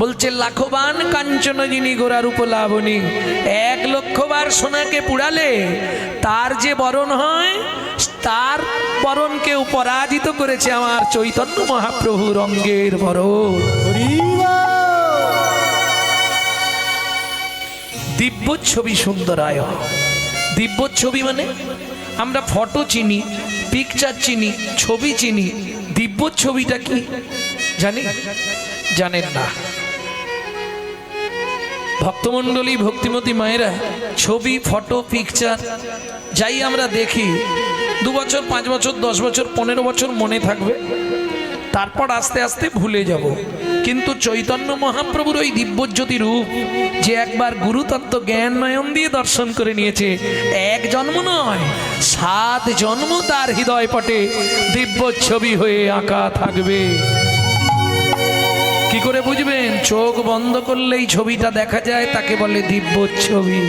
বলছে লাখবান কাঞ্চন যিনি গোরার উপলাবনী, 1,00,000 সোনাকে পুড়ালে তার যে বরণ হয়, তার বরণকেও পরাজিত করেছে আমার চৈতন্য মহাপ্রভুর অঙ্গের বরণ। দিব্য ছবি সুন্দরায়। দিব্য ছবি মানে আমরা ফটো চিনি, পিকচার চিনি, ছবি চিনি। দিব্য ছবিটা কি জানি? জানেন না। ভক্তমণ্ডলী, ভক্তিমতী মায়েরা, ছবি, ফটো, পিকচার যাই আমরা দেখি 2 বছর, 5 বছর, 10 বছর, 15 বছর মনে থাকবে, তারপর আস্তে আস্তে ভুলে যাব। কিন্তু চৈতন্য মহাপ্রভুর ওই দিব্যজ্যোতি রূপ যে একবার গুরুতত্ত্ব জ্ঞান নয়ন দিয়ে দর্শন করে নিয়েছে, 1 জন্ম নয় 7 জন্ম তার হৃদয় পটে দিব্য ছবি হয়ে আঁকা থাকবে। কি করে বুঝবেন? চোখ বন্ধ করলেই ছবিটা দেখা যায়, তাকে বলে দিব্য ছবি।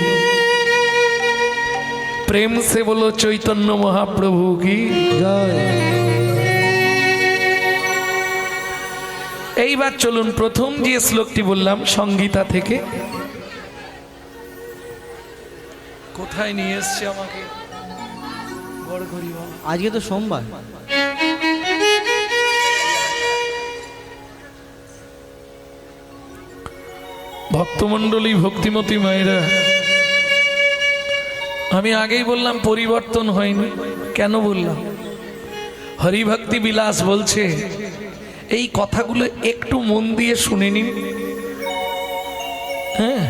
প্রেম সে বলো চৈতন্য মহাপ্রভু কি জয়। এইবার চলুন প্রথম যে শ্লোকটি বললাম সংগীতা থেকে, কোথায় নিয়ে এসছে আমাকে? আজকে তো সোমবার। ভক্তমণ্ডলী, ভক্তিমতী মায়েরা, আমি আগেই বললাম পরিবর্তন হয়নি। কেন বললাম? হরিভক্তি বিলাস বলছে এই কথাগুলো একটু মন দিয়ে শুনে নিন। হ্যাঁ,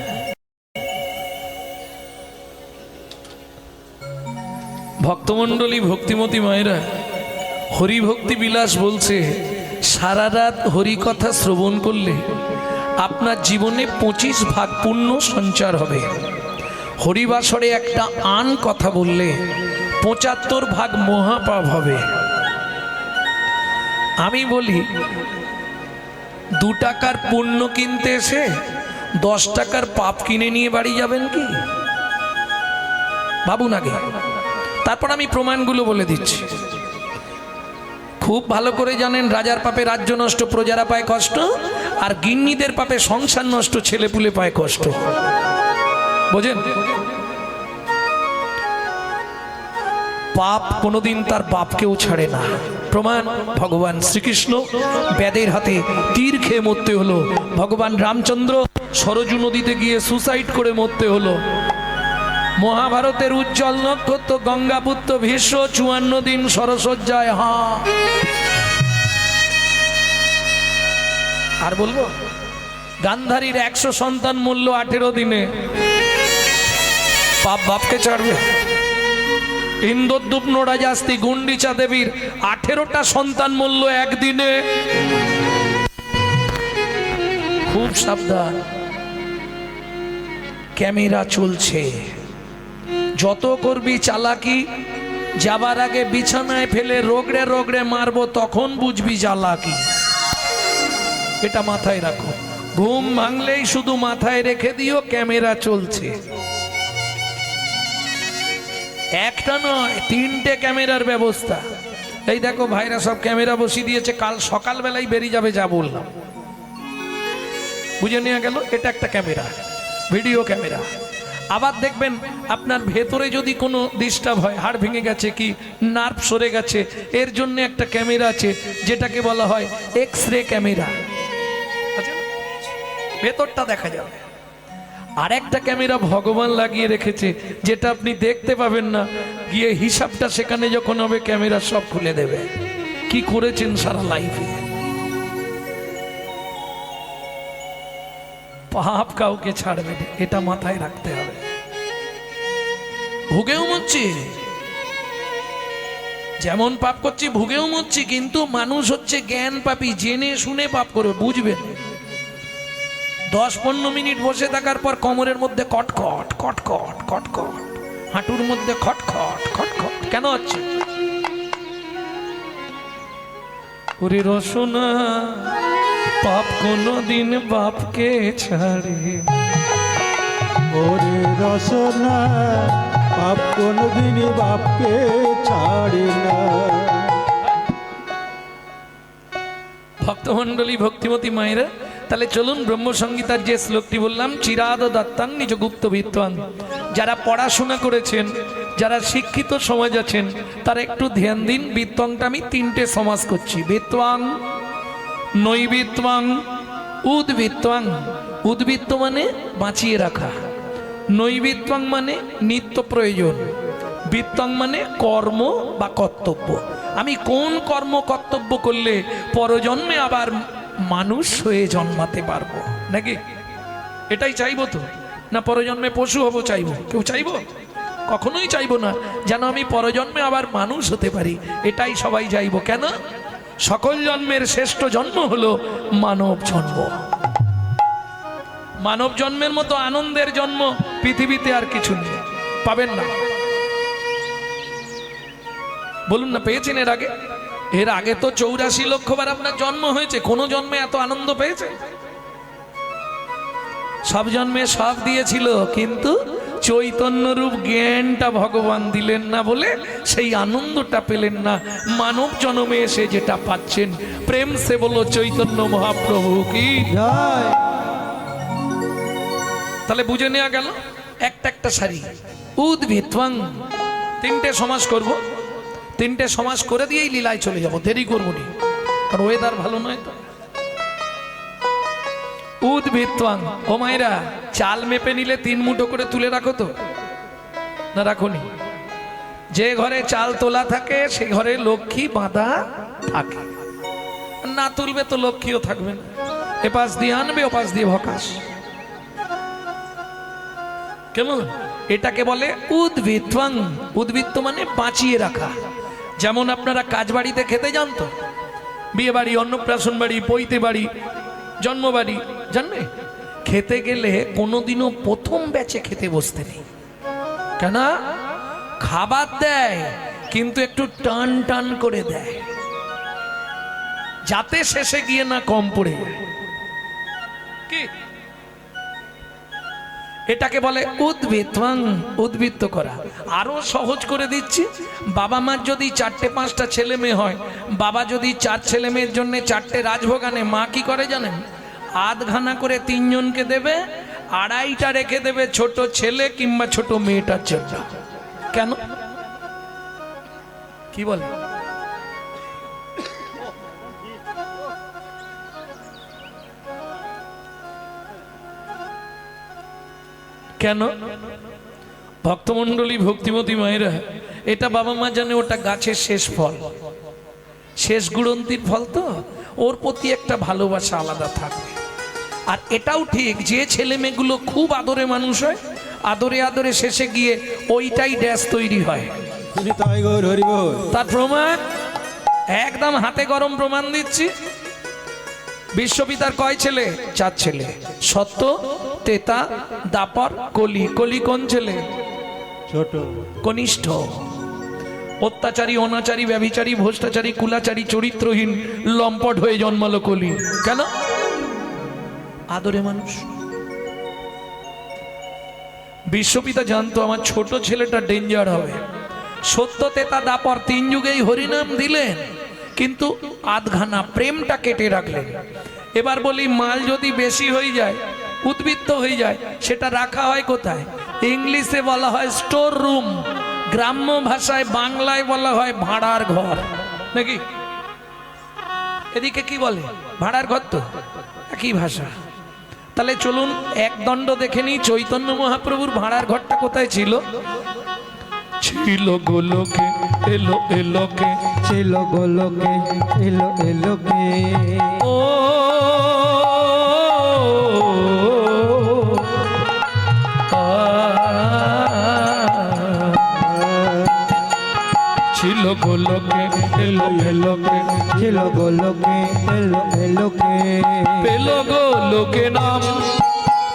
ভক্তমণ্ডলী, ভক্তিমতী মায়েরা, হরিভক্তি বিলাস বলছে সারা রাত হরি কথা শ্রবণ করলে আপনার জীবনে 25 ভাগ পুণ্য সঞ্চার হবে। হরিবাসরে একটা আন কথা বললে 75 ভাগ মহাপাপ হবে। আমি বলি 2 টাকার পুণ্য কিনতে এসে 10 টাকার পাপ কিনে নিয়ে বাড়ি যাবেন কি? ভাবুন আগে, তারপর আমি প্রমাণগুলো বলে দিচ্ছি। খুব ভালো করে জানেন রাজার পাপে রাজ্য নষ্ট, প্রজারা পায় কষ্ট, আর গিন্নিদের পাপে সংসার নষ্ট, ছেলেপুলে পায় কষ্ট। বোঝেন? পাপ কোনোদিন তার বাপকেও ছাড়ে না। প্রমাণ ভগবান শ্রীকৃষ্ণ বেদের হাতে তীর খেয়ে মরতে হলো, ভগবান রামচন্দ্র সরজু নদীতে গিয়ে সুসাইড করে মরতে হলো, মহাভারতের উজ্জ্বল নক্ষত্র গঙ্গাপুত্র ভীষ্ম 54 দিন সরসজ্জায়। হ্যাঁ, আর বলবো গান্ধারীর 100 সন্তান মূল্য 18 দিনে। পাপ বাপকে ছাড়বে? ইন্দ্রদ্যুম্ন রাজাস্তি গুন্ডিচা দেবীর 18টা সন্তান মূল্য একদিনে। খুব সাবধান, ক্যামেরা চলছে। যত করবি চালাকি, যাবার আগে বিছানায় ফেলে রোগড়ে রোগড়ে মারবো, তখন বুঝবি চালাকি। এটা মাথায় রাখো। ঘুম ভাঙলেই শুধু মাথায় রেখে দিও ক্যামেরা চলছে। একটা নয়, 3টে ক্যামেরার ব্যবস্থা। এই দেখো ভাইরা সব ক্যামেরা বসিয়ে দিয়েছে, কাল সকালবেলায় বেরিয়ে যাবে যা বললাম। বুঝে নেওয়া গেল এটা একটা ক্যামেরা, ভিডিও ক্যামেরা। আবার দেখবেন আপনার ভেতরে যদি কোনো ডিস্টার্ব হয়, হাড় ভেঙে গেছে কি নার্ভ সরে গেছে, এর জন্য একটা ক্যামেরা আছে যেটাকে বলা হয় এক্স-রে ক্যামেরা। ভেতরটা দেখা যাবে। আর একটা ক্যামেরা ভগবান লাগিয়ে রেখেছে যেটা আপনি দেখতে পাবেন না, গিয়ে হিসাবটা সেখানে যখন হবে ক্যামেরা সব খুলে দেবে কি করেছেন সারা লাইফে। পাপ কাউকে ছাড়বে না, এটা মাথায় রাখতে হবে। ভুগেও মরছি, যেমন পাপ করছি ভুগেও মরছি, কিন্তু মানুষ হচ্ছে জ্ঞান পাপী, জেনে শুনে পাপ করবে। বুঝবেন 10-15 মিনিট বসে থাকার পর কোমরের মধ্যে কটকট কটকট কটকট, হাঁটুর মধ্যে খটখট খটখট কেন হচ্ছে? ওরে রসনা, পাপ কোনদিন বাপকে ছাড়ে। ওরে রসনা, পাপ কোনদিন বাপকে ছাড়ে না। ভক্তমণ্ডলী, ভক্তিমতী মায়েরা, তাহলে চলুন ব্রহ্মসংগীতার যে শ্লোকটি বললাম, চিরাদ দত্তাং নিজ গুপ্ত বিত্তাং। যারা পড়াশোনা করেছেন, যারা শিক্ষিত সমাজ আছেন, তারা একটু ধ্যান দিন। বিত্তংটা আমি তিনটে সমাস করছি, বিত্তাং, নৈবিত্তাং, উদ্বৃত্তাং। উদ্বৃত্ত মানে বাঁচিয়ে রাখা, নৈবিত্তাং মানে নিত্য প্রয়োজন, বিত্তাং মানে কর্ম বা কর্তব্য। আমি কোন কর্ম কর্তব্য করলে পরজন্মে আবার মানুষ হয়ে জন্মাতে পারবো, নাকি? এটাই চাইবো তো, না পরজন্মে পশু হব চাইবো? কেউ চাইবো? কখনোই চাইবো না যেন আমি পরজন্মে আবার মানুষ হতে পারি। এটাই সবাই চাইবো। কেন? সকল জন্মের শ্রেষ্ঠ জন্ম হলো মানব জন্ম। মানব জন্মের মতো আনন্দের জন্ম পৃথিবীতে আর কিছু নেই, পাবেন না। বলুন না, পেয়েছেন এর আগে? এর আগে তো 84 লক্ষবার আপনার জন্ম হয়েছে, কোন জন্মে এত আনন্দ পেয়েছে? সব জন্মে সব দিয়েছিল, কিন্তু চৈতন্যরূপ জ্ঞানটা ভগবান দিলেন না বলে সেই আনন্দটা পেলেন না। মানব জন্মে এসে যেটা পাচ্ছেন, প্রেম সে বলো চৈতন্য মহাপ্রভু কি জয়। তাহলে বুঝে নেওয়া গেল একটা একটা সারি। উদ্ভিত্বাং, তিনটে সমাস করব, তিনটে সমাস করে দিয়েই লীলায় চলে যাব, দেরি করবো নি, কারণ ওয়েদার ভালো নয় তো। উদ্ভিত্তাং, ও মায়েরা, চাল মেপে নিলে 3 মুঠো করে তুলে রাখো তো, না রাখোনি? যে ঘরে চাল তোলা থাকে সে ঘরে লক্ষ্মী বাঁধা থাকে, না তুলবে তো লক্ষ্মীও থাকবে না। এপাশ দিয়ে আনবে, ওপাশ দিয়ে ভকাশ। কেমন? এটাকে বলে উদ্বৃত্তাং। উদ্বৃত্ত মানে বাঁচিয়ে রাখা। যেমন আপনারা কাজ বাড়িতে খেতে যান তো, বিয়ে বাড়ি, অন্নপ্রাশন বাড়ি, পৈতে বাড়ি, জন্মবাড়ি, জানবে? খেতে গেলে কোনোদিনও প্রথম ব্যাচে খেতে বসতে নেই। কেন? খাবার দেয় কিন্তু একটু টান টান করে দেয়, যাতে শেষে গিয়ে না কম পড়ে যায়। কি? এটাকে বলে উদ্বৃত্তাং, উদ্বৃত্ত করা। আরো সহজ করে দিচ্ছি, বাবা মার যদি 4-5টা ছেলে মেয়ে হয়, বাবা যদি 4 ছেলে মেয়ের জন্য 4টে রাজভোগ আনে, মা কি করে জানেন? আধখানা করে 3 জনকে দেবে, 2.5টা রেখে দেবে ছোট ছেলে কিংবা ছোট মেয়েটার জন্য। কেন? কি বলে? কেন? ভক্তমণ্ডলী, ভক্তিমতী মায়েরা, এটা বাবা মা জানে ওটা গাছের শেষ ফল, শেষ গুড়ন্তির ফল, তো ওর প্রতি একটা ভালোবাসা আলাদা থাকবে। আর এটাও ঠিক, যে ছেলে মেয়েগুলো খুব আদরে মানুষ হয়, আদরে আদরে শেষে গিয়ে ওইটাই ড্যাশ তৈরি হয়। তাই গৌর হরি বল। তার প্রমাণ একদম হাতে গরম প্রমাণ দিচ্ছি। বিশ্বপিতার কয় ছেলে? 4 ছেলে, সত্য, তেতা, দাপর, কলি। কলি কোন ছেলে? ছোট, কনিষ্ঠ। অত্যাচারী, অনাচারী, ব্যভিচারী, ভ্রষ্টাচারী, কুলাচারী, চরিত্রহীন, লম্পট হয়ে জন্মালো কলি। কেন? আদরে মানুষ। বিশ্বপিতা জানতো আমার ছোট ছেলেটা ডেঞ্জার হবে। সত্য, তেতা, দাপর 3 যুগেই হরিনাম দিলেন, কিন্তু আধখানা প্রেমটা কেটে রাখলেন। এবার বলি, মাল যদি বেশি হয়ে যায়, উদ্বৃত্ত হয়ে যায়, সেটা রাখা হয় কোথায়? ইংলিশে বলা হয় স্টোর রুম, গ্রাম্য ভাষায় বাংলায় বলা হয় ভাড়ার ঘর, নাকি? এদিকে কি বলে? ভাড়ার ঘর। তো একই ভাষা। তাহলে চলুন এক দণ্ড দেখে নিই, চৈতন্য মহাপ্রভুর ভাড়ার ঘরটা কোথায় ছিল? ছিল গোলকে, এলো এলোকে, ছিল গোলকে, এলো এলোকে। ও ছিল গোলকে, এলো এলোকে, ছিল গোলকে, এলো এলোকে। পেল গো লোকে নাম,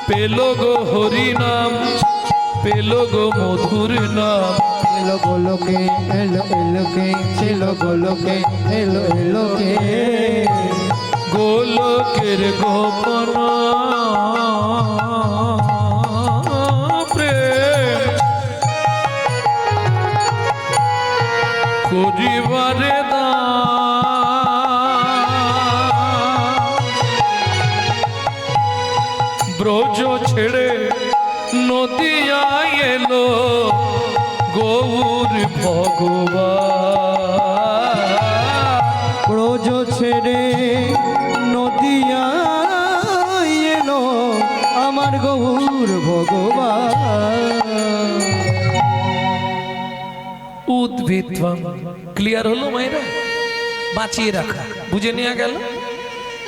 পেল গো হরি নাম, পেল গো মধুর নাম। এলো গোলকে, এলো এলোকে, ছিল গোলকে, এলো এলোকে। গোলকের গোপন প্রেম করিবারে দান, ব্রজ ছেড়ে নদিয়া এলো গৌর ভগবান। ব্রজ ছেড়ে নদিয়া এলো আমার গৌর ভগবান। উদ্ভিদম ক্লিয়ার হলো মায়েরা? বাঁচিয়ে রাখা বুঝে নেওয়া গেল।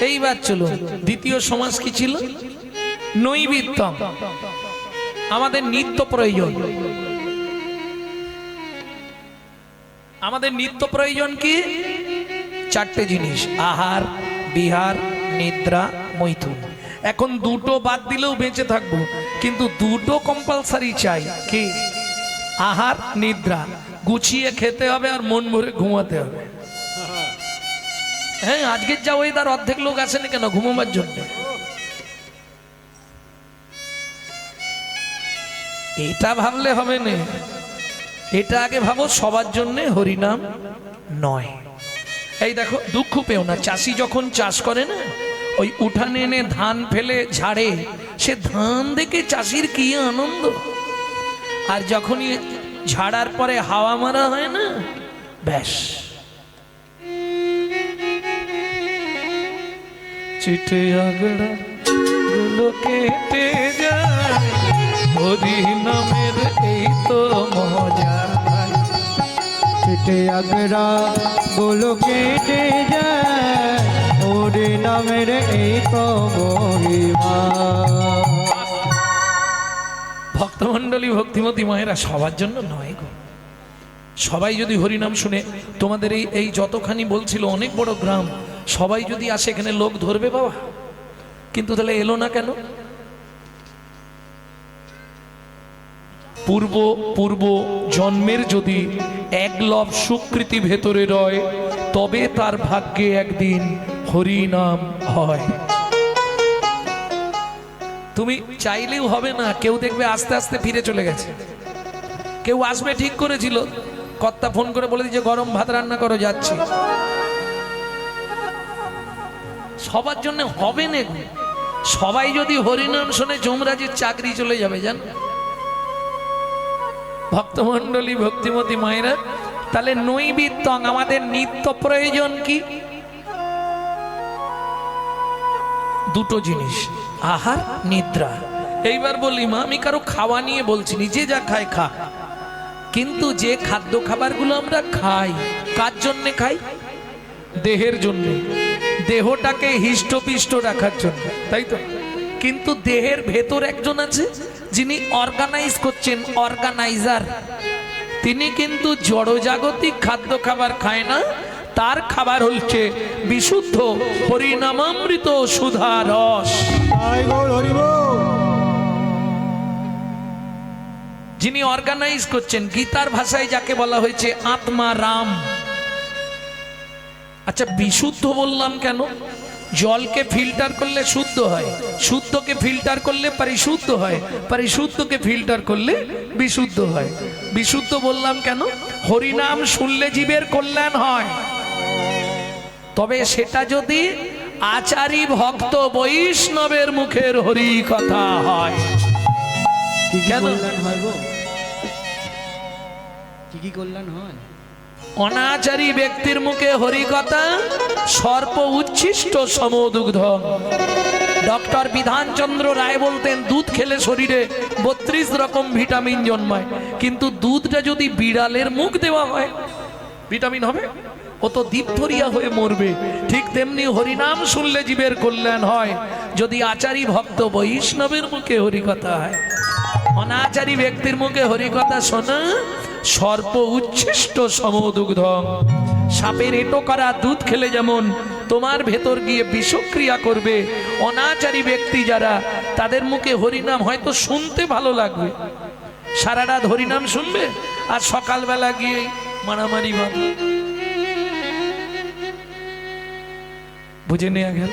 এইবার চলো দ্বিতীয় সমাস কি ছিল? নৈবিত্যম, আমাদের নিত্য প্রয়োজন। আমাদের নিত্য প্রয়োজন কি? চারটে জিনিস, আহার, বিহার, নিদ্রা, মৈথুন। এখন দুটো বাদ দিলেও বেঁচে থাকবো, কিন্তু দুটো কম্পালসারি চাই। কি? আহার, নিদ্রা। গুছিয়ে খেতে হবে আর মন ভরে ঘুমাতে হবে। হ্যাঁ, আজকের যা ওয়েদার, অর্ধেক লোক আসেনি কেন? ঘুমাবার জন্য। এটা ভাবলে হবে না, এটা আগে ভাবো সবার জন্য হরিনাম নয়। এই দেখো, দুঃখ পেও না, চাষি যখন চাষ করে না, ওই উঠানে এনে ধান ফেলে ঝাড়ে, সে ধান দেখে চাষির কি আনন্দ। আর যখনই ঝাড়ার পরে হাওয়া মারা হয় না, ব্যাস। চিঠে আগড়া গুলো কেটে যায়, হরি নামের এই তো মজা। চিঠে আগরা গুলো কেটে যায়, হরি নামের এই তো মহিমা। ভক্তমণ্ডলী, ভক্তিমতী মায়েরা, সবার জন্য নয় গো। সবাই যদি হরিনাম শুনে, তোমাদের এই যতখানি বলছিল অনেক বড় গ্রাম, সবাই যদি আসে এখানে, লোক ধরবে বাবা। কিন্তু তাহলে এলো না কেন? পূর্ব জন্মের যদি একলব সুকৃতি ভেতরে রয়, তবে তার ভাগ্যে একদিন হরিনাম হয়। তুমি চাইলেও হবে না। কেউ দেখবে আস্তে আস্তে ফিরে চলে গেছে, কেউ আসবে ঠিক করেছিল, কর্তা ফোন করে বলে দিয়েছে গরম ভাত রান্না করো, যাচ্ছি। সবার জন্য হবে না। সবাই যদি হরিনাম শুনে যমরাজের চাকরি চলে যাবে, জান। ভক্তমণ্ডলী, ভক্তিমতী মায়েরা, তাহলে নৈবিত্যং, আমাদের নিত্য প্রয়োজন কি? দুটো জিনিস, আহার, নিদ্রা। এইবার বলি মা, আমি কারো খাওয়া নিয়ে বলছি, নিজে যা খায় খা, কিন্তু যে খাদ্য খাবারগুলো আমরা খাই, কার জন্য খাই? দেহের জন্য, দেহটাকে হিষ্টপিষ্ট রাখার জন্য, তাই তো? কিন্তু দেহের ভেতর একজন আছে যিনি অর্গানাইজ করছেন, অর্গানাইজার। তিনি কিন্তু জড়জাগতিক খাদ্য খাবার খায় না, তার খাবার হচ্ছে বিশুদ্ধ হরিনামামৃত সুধা রস। যিনি অর্গানাইজ করছেন, গীতার ভাষায় যাকে বলা হয়েছে আত্মা রাম। আচ্ছা, বিশুদ্ধ বললাম কেন? জলকে ফিল্টার করলে শুদ্ধ হয়, শুদ্ধকে ফিল্টার করলে পরিশুদ্ধ হয়, পরিশুদ্ধকে ফিল্টার করলে বিশুদ্ধ হয়। বিশুদ্ধ বললাম কেন? হরিনাম শুনলে জীবের কল্যাণ হয়, তবে সেটা যদি আচারী ভক্ত বৈষ্ণবের মুখের হরি কথা হয়। কেন? কি কল্যাণ হয়? অনাচারী ব্যক্তির মুখে হরিকথা সর্প উচ্ছিষ্ট সমদুগ্ধ। ডক্টর বিধানচন্দ্র রায় বলতেন, দুধ খেলে শরীরে 32 রকম ভিটামিন জন্মায়, কিন্তু দুধটা যদি বিড়ালের মুখ দেওয়া হয়, ভিটামিন হবে? ও তো দীপথরিয়া হয়ে মরবে। ঠিক তেমনি হরিনাম শুনলে জীবের কল্যাণ হয় যদি আচারী ভক্ত বৈষ্ণবের মুখে হরিকথা হয়। অনাচারী ব্যক্তির মুখে হরিকথা শোনা সর্প উচ্ছিষ্ট সমদুগ্ধ। সাপের এঁটো করা দুধ খেলে যেমন তোমার ভেতর গিয়ে বিষক্রিয়া করবে, অনাচারী ব্যক্তি যারা, তাদের মুখে হরিনাম হয়তো শুনতে ভালো লাগবে, সারা রাত হরিনাম শুনবে, আর সকালবেলা গিয়ে মারামারি বাঁধবে। বুঝে নেওয়া গেল?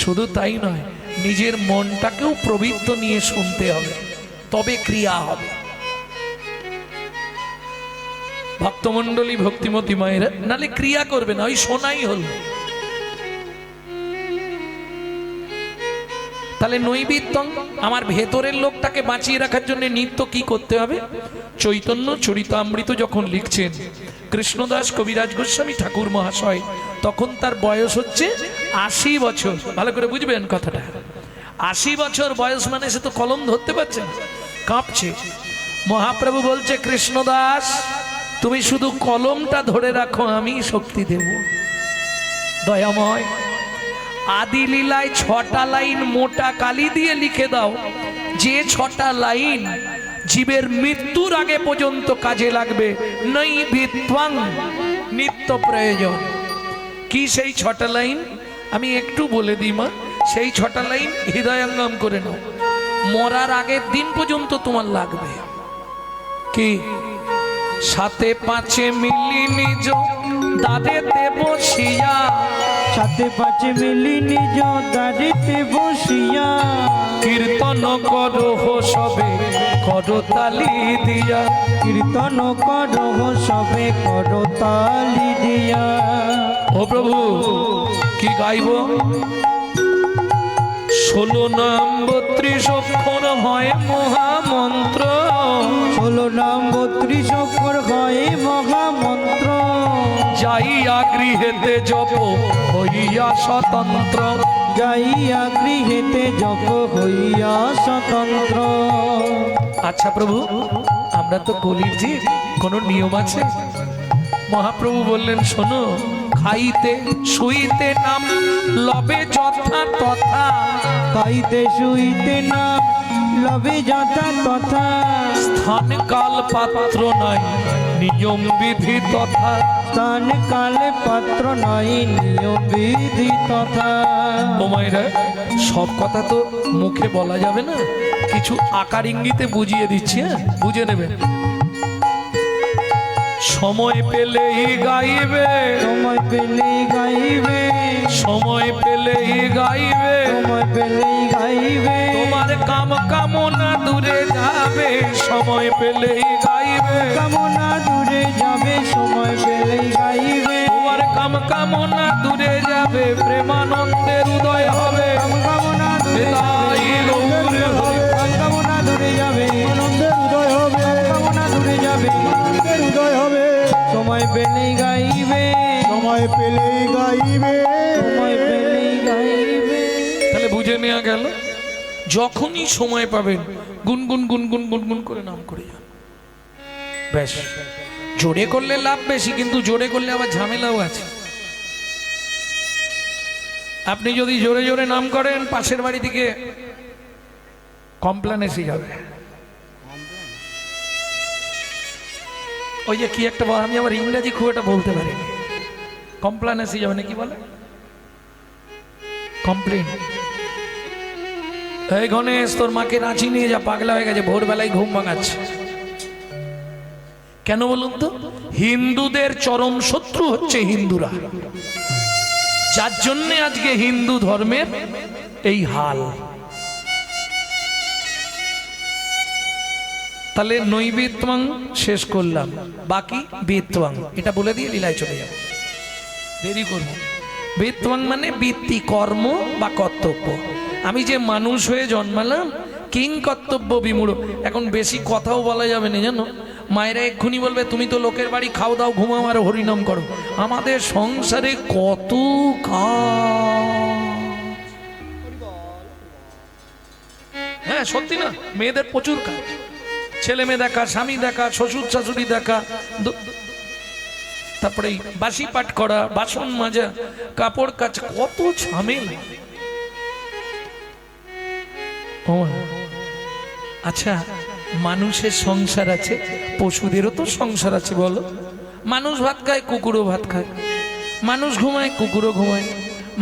শুধু তাই নয়, নিজের মনটাকেও প্রবৃত্ত নিয়ে শুনতে হবে, তবে ক্রিয়া হবে। ভক্তমণ্ডলী, ভক্তিমতী মায়েরা, নালে ক্রিয়া করবে না, ওই শোনাই হল। তাহলে নৈবেদ্যং আমার ভেতরের লোকটাকে বাঁচিয়ে রাখার জন্য নিত্য কি করতে হবে? চৈতন্য চরিতামৃত যখন লিখছেন কৃষ্ণদাস কবিরাজ গোস্বামী ঠাকুর মহাশয়, তখন তার বয়স হচ্ছে 80 বছর। ভালো করে বুঝবেন কথাটা। 80 বছর বয়স মানে সে তো কলম ধরতে পারছে না, কাঁপছে। মহাপ্রভু বলছে, কৃষ্ণদাস তুমি শুধু কলমটা ধরে রাখো, আমি শক্তি দেব। দয়াময়, আদি লীলায় 6টা লাইন মোটা কালি দিয়ে লিখে দাও, যে 6টা লাইন জীবের মৃত্যুর আগে পর্যন্ত কাজে লাগবে। নৈবেদ্যং, নিত্য প্রয়োজন। কি সেই 6টা লাইন? আমি একটু বলে দিই মা। সেই 6টা লাইন হৃদয়ঙ্গম করে নাও, মরার আগের দিন পর্যন্ত তোমার লাগবে। কি? 7 5 মিলি নিজ দাদেতে বসিয়া, 7 5 মিলি নিজ দাঁড়িতে বসিয়া, কীর্তন করো সবে করতালি দিয়া, কীর্তন করহ সবে করতালি দিয়া। ও প্রভু কি গাইব? 16 নাম 32 অক্ষর হয় মহামন্ত্র, 16 নাম 32 অক্ষর হয় মহামন্ত্র, যাইয়া গৃহেতে জপ হইয়া স্বতন্ত্র, যাইয়া গৃহেতে জপ হইয়া স্বতন্ত্র। আচ্ছা প্রভু, আমরা তো কলির জীব, কোনো নিয়ম আছে? মহাপ্রভু বললেন, শোনো, খাইতে শুইতে নাম লবে যথা তথা, খাইতে শুইতে না লবে যথা তথা, স্থান কাল পাত্র নাই নিয়ম বিধি তথা, স্থান কালে পাত্র নাই নিয়ম বিধি তথা। বোমাইরা, সব কথা তো মুখে বলা যাবে না, কিছু আকার ইঙ্গিতে বুঝিয়ে দিচ্ছি, হ্যাঁ, বুঝে নেবেন। সময় পেলেই গাইবে, সময় পেলেই গাইবে, সময় পেলেই গাইবে, সময় পেলেই গাইবে, তোমার কাম কামনা দূরে যাবে, সময় পেলেই গাইবে, কামনা দূরে যাবে, সময় পেলেই গাইবে, তোমার কাম কামনা দূরে যাবে, প্রেমানন্দের উদয় হবে, কামনা দূরে তাই গৌরে হরি। কামনা দূরে যাবে, আনন্দের উদয় হবে, কামনা দূরে যাবে, আনন্দের উদয় হবে, সময় পেলেই গাইবে, সময় পেলেই গাইবে, সময় পেলেই গাইবে। তাহলে বুঝে নেওয়া গেল, যখনই সময় পাবেন গুনগুন গুনগুন গুনগুন করে নাম করে যান। বেশ, জোরে করলে লাভ বেশি, কিন্তু জোরে করলে আবার ঝামেলাও আছে। আপনি যদি জোরে জোরে নাম করেন, পাশের বাড়ি থেকে কমপ্লেন এসে যাবে। ওই যে কি একটা, আমি আবার ইংরেজি খুব একটা বলতে পারিনি, কমপ্লেন এসে যাবে না, কি বলে, কমপ্লেন। এই গণেশ, তোর মাকে রাঁচি নিয়ে যা, পাগলা হয়ে গেছে, ভোরবেলায় ঘুম ভাঙাচ্ছে। কেন বলুন তো? হিন্দুদের চরম শত্রু হচ্ছে হিন্দুরা, যার জন্য আজকে হিন্দু ধর্মের এই হাল। তাহলে নৈবেদ্যং শেষ করলাম, বাকি বেত্বং, এটা বলে দিয়ে লীলায় চলে যাব, দেরি করব। বেত্বং মানে বৃত্তি, কর্ম বা কর্তব্য। আমি যে মানুষ হয়ে জন্মালাম, কিং কর্তব্য বিমূঢ়। এখন বেশি কথাও বলা যাবে না, জানো, মায়েরা এক্ষুনি বলবে তুমি তো লোকের বাড়ি খাও দাও ঘুমাও আর হরিনাম করো। আমাদের সংসারে কত কাজ, হ্যাঁ সত্যি না, মেয়েদের প্রচুর কাজ, ছেলে মেয়ে দেখা, স্বামী দেখা, শ্বশুর শাশুড়ি দেখা, তারপরে বাসি পাঠ করা, বাসন মাজা, কাপড় কাচা, কত ঝামেলা। আচ্ছা, মানুষের সংসার আছে, পশুদেরও তো সংসার আছে, বলো। মানুষ ভাত খায়, কুকুরও ভাত খায়, মানুষ ঘুমায়, কুকুরও ঘুমায়,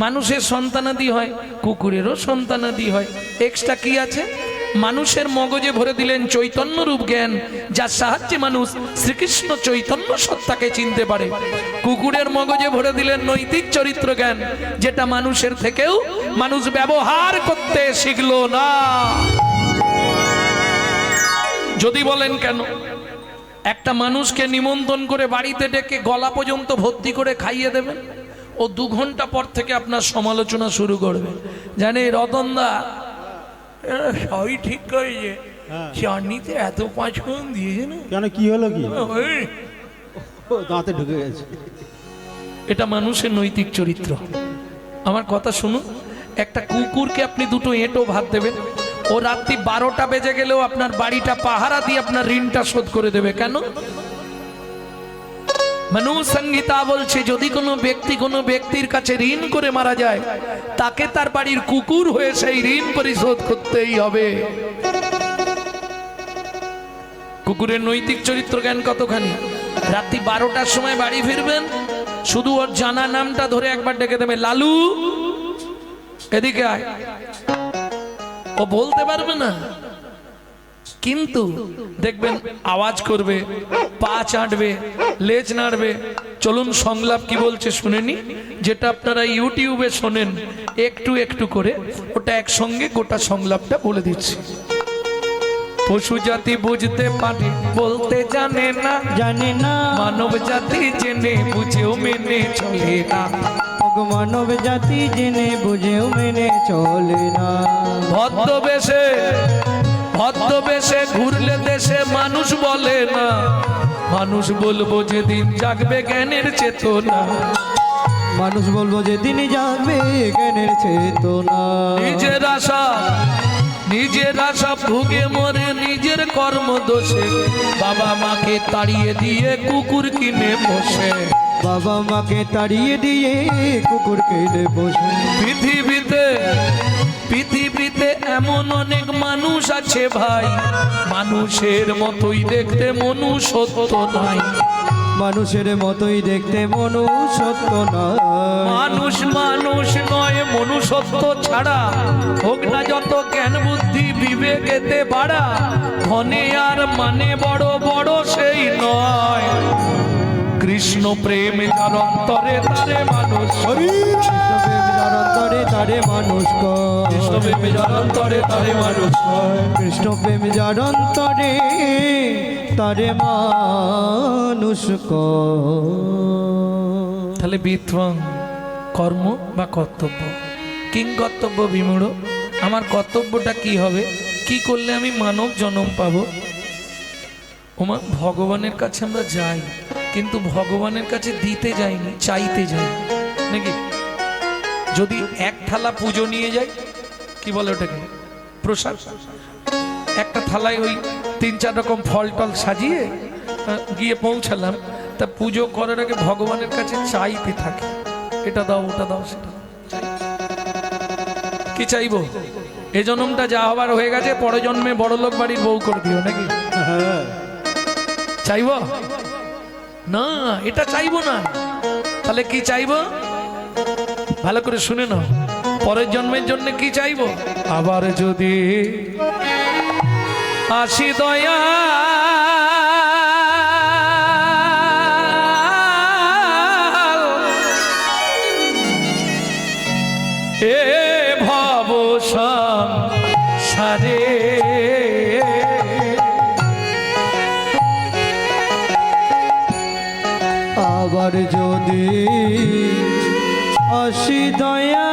মানুষের সন্তানাদি হয়, কুকুরেরও সন্তানাদি হয়। এক্সট্রা কি আছে? মানুষের মগজে ভরে দিলেন চৈতন্য রূপ জ্ঞান, যার সাহায্যে মানুষ শ্রীকৃষ্ণ চৈতন্য সত্তাকে চিনতে পারে। কুকুরের মগজে ভরে দিলেন নৈতিক চরিত্র জ্ঞান, যেটা মানুষের থেকেও মানুষ ব্যবহার করতে শিখলো না। যদি বলেন কেন, একটা মানুষকে নিমন্ত্রণ করে বাড়িতে ডেকে গলা পর্যন্ত ভর্তি করে খাইয়ে দেবেন, ও 2 ঘন্টা পর থেকে আপনার সমালোচনা শুরু করবে। জানে রতনদা সবই ঠিক করেছে, হ্যাঁ। চাটনিতে এত পাঁচফোড়ন দিয়েছে না, কেন কি হলো কি ওই, ও, দাঁতে ঢুকে গেছে। এটা মানুষের নৈতিক চরিত্র। আমার কথা শুনুন, একটা কুকুরকে আপনি দুটো এঁটো ভাত দেবেন, ও রাত্রি 12টা বেজে গেলেও আপনার বাড়িটা পাহারা দিয়ে আপনার ঋণটা শোধ করে দেবে। কেন? মনু সংহিতা বলছে যদি কোনো ব্যক্তি কোনো ব্যক্তির কাছে ঋণ করে মারা যায়, তাকে তার বাড়ির কুকুর হয়ে সেই ঋণ পরিশোধ করতেই হবে। কুকুরের নৈতিক চরিত্র জ্ঞান কতখানি? রাত্রি 12টার সময় বাড়ি ফিরবেন, শুধু ওর জানা নামটা ধরে একবার ডেকে দেবে, লালু এদিকে আয়। ও বলতে পারবে না, কিন্তু দেখবেন আওয়াজ করবে, পা চাটবে, লেজ নাড়বে। চলুন সংলাপ কি বলছে শুনেনি, যেটা আপনারা ইউটিউবে শোনেন একটু একটু করে, ওটা একসঙ্গে গোটা সংলাপটা বলে দিচ্ছি। পশু জাতি বুঝতে পারে বলতে জানে না, জানে না মানব জাতি জেনে বুঝেও মেনে চলে না। মানব জাতি জেনে বুঝেও মেনে চলে না। ভদ্রবেশে ঘুরলে দেশে মানুষ বলে না, মানুষ বলবো যেদিন জাগবে জ্ঞানের চেতনা। মানুষ বলবো যে তিনি জানবে জ্ঞানের চেতনা। নিজের আশা ভুগে মরে নিজের কর্ম দোষে, বাবা মাকে তাড়িয়ে দিয়ে কুকুর কিনে বসে। বাবা মাকে তাড়িয়ে দিয়ে কুকুর কিনে বসে। পৃথিবীতে এমন অনেক মানুষ আছে ভাই, মানুষের মতোই দেখতে মনুষ্যত্ব নাই। মানুষের মতোই দেখতে মনুষ্যত্ব না। মানুষ নয়, মনুষ্যত্ব ছাড়া হোক না যত জ্ঞান বুদ্ধি বিবেকেতে বাড়া, ধনে আর মানে বড় বড় সেই নয়। কৃষ্ণ প্রেম যার অন্তরে তারে মানুষ, তারে মানুষ কৃষ্ণ প্রেম যার অন্তরে তারে মানুষ, কৃষ্ণ প্রেম যার অন্তরে তারে মানুষ। তাহলে বিত্বং কর্ম বা কর্তব্য, কিং কর্তব্য বিমূঢ়। আমার কর্তব্যটা কি হবে, কি করলে আমি মানব জন্ম পাবো? ওমা, ভগবানের কাছে আমরা যাই, কিন্তু ভগবানের কাছে দিতে যাইনি, চাইতে যাই নাকি? যদি এক থালা পুজো নিয়ে যাই, কি বলে ওটাকে, প্রসাদ, একটা থালায় ওই 3-4 রকম ফল টল সাজিয়ে গিয়ে পৌঁছালাম, তা পুজো করার আগে ভগবানের কাছে চাইতে থাকে, এটা দাও ওটা দাও সেটা দাও। কি চাইবো? এ জন্মটা যা হবার হয়ে গেছে, পরের জন্মে বড় লোক বাড়ির বউ করে দিও নাকি? চাইবো না, এটা চাইবো না। তাহলে কি চাইবো? ভালো করে শুনে নাও, পরের জন্মের জন্য কি চাইবো? আবার যদি আসি দয়া এ ভব সংসারে, আবার যদি আসি দয়া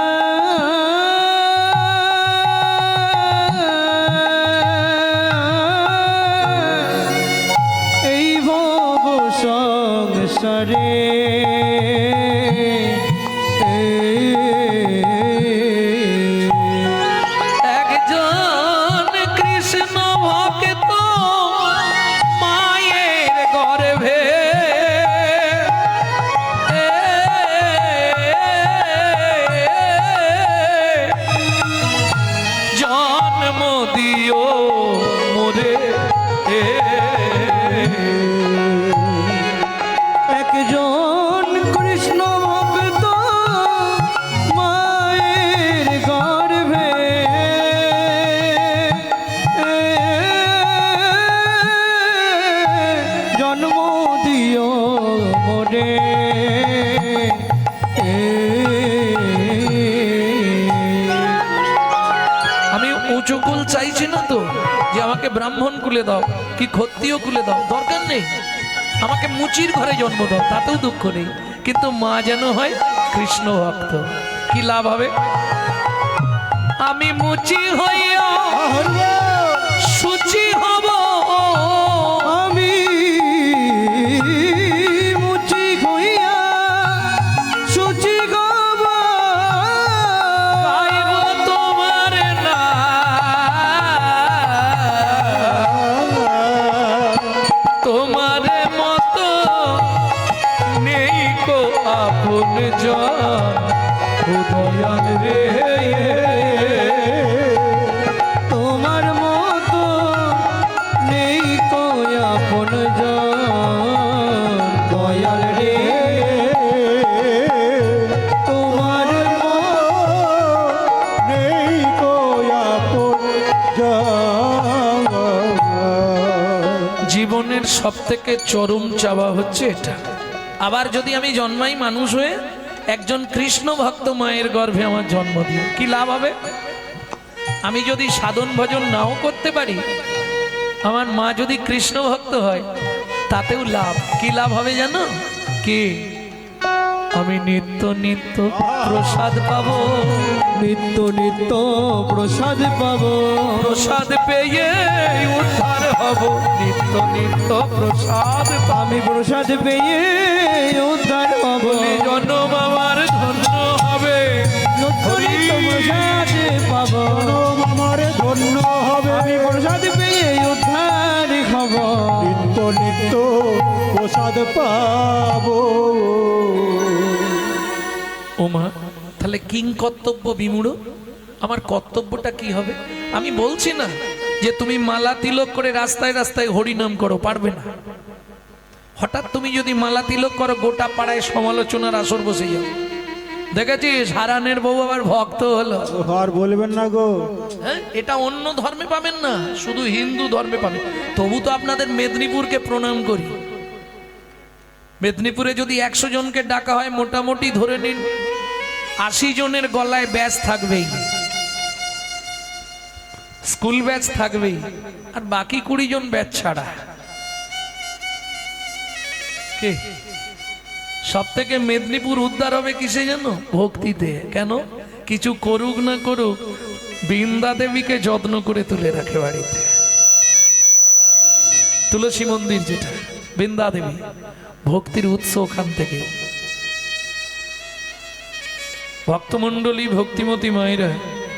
এই ভব সংসারে, একজন কৃষ্ণ ভক্ত মায়ের গর্ভে জন্ম দিও মোরে, একজন কৃষ্ণ ভক্ত মায়ের গর্ভে জন্ম দিও মোরে। আমি উঁচু কুল চাইছি না তো, যে আমাকে ব্রাহ্মণ কুলে দাও কি ক্ষত্রিয় কুলে দাও, দরকার নেই। আমাকে মুচির ঘরে জন্ম দাও, তাতেও দুঃখ নেই, কিন্তু মা যেন হয় কৃষ্ণ ভক্ত। কি লাভ হবে? আমি মুচি হইয়া হরব সূচি হব আমি মুচি হইয়া সুচি গব গাইব তোমার নাম। তোমার মতো নেই কো আপন জন উদয়াল রে। তোমার মতো নেই কই আপন দয়াল রে তোমার নেই কই আপন জীবনের সব থেকে চরম চাওয়া হচ্ছে এটা। আবার যদি আমি জন্মাই মানুষ হয়ে একজন কৃষ্ণ ভক্ত মায়ের গর্ভে আমার জন্ম দিও, কি লাভ হবে? আমি যদি সাধন ভজন নাও করতে পারি, আমার মা যদি কৃষ্ণ ভক্ত হয় তাতেও লাভ। কি লাভ হবে জানো কি? আমি নিত্য নিত্য প্রসাদ পাবো, নিত্য নিত্য প্রসাদ পাবো, প্রসাদ পেয়ে উদ্ধার হব। নিত্য নিত্য প্রসাদ আমি প্রসাদ পেয়ে উদ্ধার হব। জন্ম আমার ধন্য হবে, নিত্য প্রসাদ পাবো, আমার ধন্য হবে। আমি প্রসাদ পেয়ে উদ্ধার হব, নিত্য নিত্য প্রসাদ পাবো। ওমা, তাহলে কিং কর্তব্য বিমূঢ়, আমার কর্তব্যটা কি হবে? আমি বলছি না যে তুমি মালা তিলক করে রাস্তায় রাস্তায় হরিনাম করো, পারবে না। হঠাৎ তুমি যদি মালা তিলক করো, গোটা পাড়ায় সমালোচনার আসর বসে যাও। দেখেছিস হারানের বউ আবার ভক্ত হলো। আর বলবেন না গো, হ্যাঁ, এটা অন্য ধর্মে পাবেন না, শুধু হিন্দু ধর্মে পাবেন। তবু তো আপনাদের মেদিনীপুরকে প্রণাম করি। মেদিনীপুরে যদি 100 জনকে ডাকা হয়, মোটামুটি ধরে নিন 80 জনের গলায় ব্যাজ থাকবেই, স্কুল ব্যাজ থাকবেই, আর বাকি 20 জন ব্যাজ ছাড়া। কে সব থেকে মেদিনীপুর উদ্ধার হবে কিসে জানো? ভক্তিতে। কেন? কিছু করুক না করুক, বৃন্দা দেবীকে যত্ন করে তুলে রাখে বাড়িতে। তুলসী মন্দির যেটা বৃন্দা দেবী, ভক্তির উৎস ওখান থেকে। ভক্তমণ্ডলী ভক্তিমতী মায়েরা,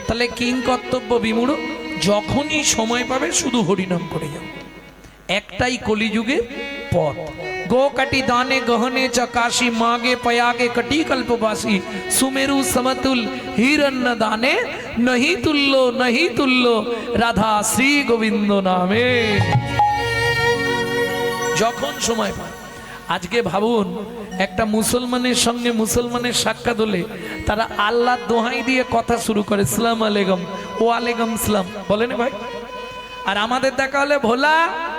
তাহলে কিং কর্তব্য বিমূঢ়, যখনই সময় পাবে শুধু হরিনাম করে যাও। একটাই কলিযুগে পথ। गो कटी दाने गहने चकाशी मागे पयागे कटी कल्पवासी सुमेरु समतुल हिरण्य दाने नहीं तुल्लो राधा श्री गोविंद नामे। যখন সময় পায়। আজকে ভাবুন, একটা মুসলমানের সঙ্গে মুসলমানের সাক্ষাৎ হলে তারা আল্লাহ দোহাই দিয়ে কথা শুরু করে, সালাম আলাইকুম, ও আলাইকুম সালাম, বলেন ভাই। আর আমাদের দেখা হলে, ভোলা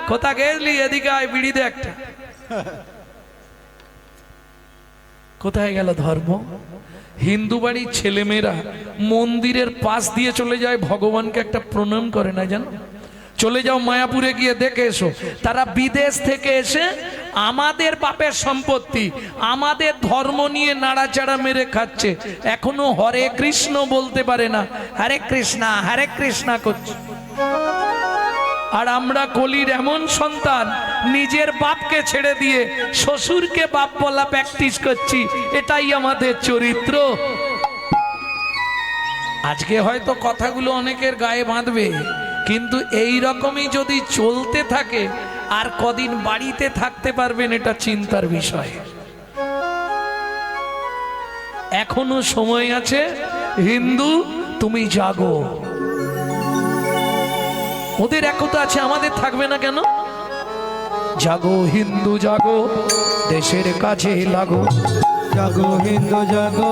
কোথা গেলি, এদিকে আয়, বিড়ি দে একটা। কোথায় গেল ধর্ম? হিন্দু বাড়ির ছেলেমেয়েরা মন্দিরের পাশ দিয়ে চলে যায়, ভগবানকে একটা প্রণাম করে না জানো? চলে যাও মায়াপুরে গিয়ে দেখে এসো, তারা বিদেশ থেকে এসে আমাদের বাপের সম্পত্তি, আমাদের ধর্ম নিয়ে নাড়াচাড়া মেরে খাচ্ছে। এখনো হরে কৃষ্ণ বলতে পারে না, হরে কৃষ্ণা করছে। আর আমরা কলির এমন সন্তান, নিজের বাপকে ছেড়ে দিয়ে শ্বশুরকে বাপ বলা প্র্যাকটিস করছি। এটাই আমাদের চরিত্র। আজকে হয়তো কথাগুলো অনেকের গায়ে বাঁধবে, কিন্তু এই রকমই যদি চলতে থাকে আর কদিন বাড়িতে থাকতে পারবেন, এটা চিন্তার বিষয়। এখনো সময় আছে। হিন্দু, তুমি জাগো। ওদের একতা আছে, আমাদের থাকবে না কেন? জাগো হিন্দু জাগো, দেশের কাজে লাগো। জাগো হিন্দু জাগো,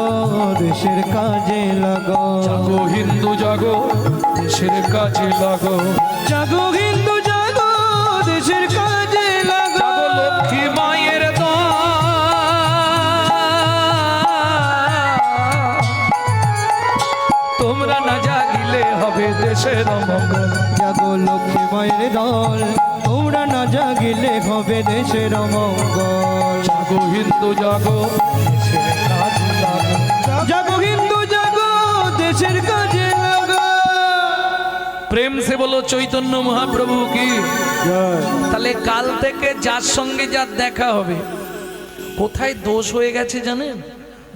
দেশের কাজে লাগো। জাগো হিন্দু জাগো, দেশের কাজে লাগো। জাগো হিন্দু জাগো, দেশের কাজে লাগো। জাগো লক্ষ্মী মায়ের দল, তোমরা না জাগিলে হবে দেশের অমঙ্গল। জাগো লক্ষ্মী মায়ের দল, তোমরা না জাগিলে হবে দেশের অমঙ্গল। জাগো হিন্দু জাগো, দেশের কাজে লাগো। জাগো হিন্দু জাগো, দেশের কাজে লাগো। প্রেম সে বলো চৈতন্য মহাপ্রভু কি। জয়। তাহলে কাল থেকে যার সঙ্গে যার দেখা হবে, কোথায় দোষ হয়ে গেছে জানেন?